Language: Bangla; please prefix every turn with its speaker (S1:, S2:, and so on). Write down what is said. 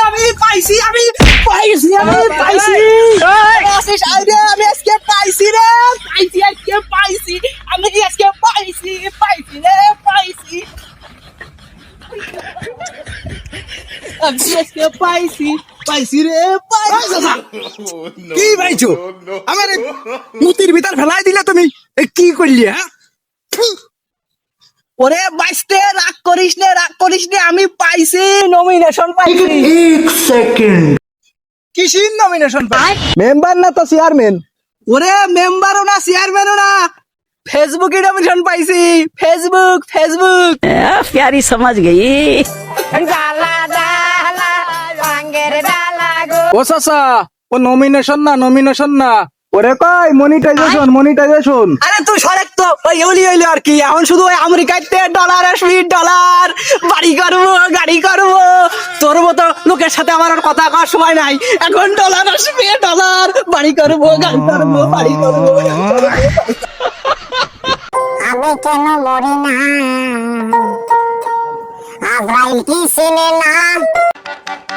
S1: আমি পাইছি আমি পাইছি আমি আজকে পাইছি রে পাইছি আমি আজকে পাইছি রে পাইছি আমি আজকে পাইছি রে পাইছি
S2: কি পাইছো আমার মুতির ভিতর ফেলাই দিলে তুমি কি করলি হ্যাঁ
S1: ওরে বাইস্তে রাগ করিস নে আমি পাইছি নমিনেশন পাইছি
S2: কিসির নমিনেশন পাই মেম্বার না তো চেয়ারম্যান
S1: ওরে মেম্বারও না চেয়ারম্যানও না ফেসবুকে নমিনেশন পাইছি ফেসবুক
S3: प्यारी समझ गई
S2: ও চাচা ও নমিনেশন না ওরে কই মনিটাইজেশন
S1: আরে তুই সরেক তো ওই হইলো আর কি এখন শুধু ওই আমেরিকাতে ডলার আসবি ডলার বাড়ি করবো গাড়ি করবো তোর মতো লোকের সাথে আমার আর কথা কওয়ার সময় নাই এখন ডলার আসবে ডলার বাড়ি করবো গাড়ি করবো বাড়ি করবো
S4: আমি কেন মরি না আজরাইল কি চিনে না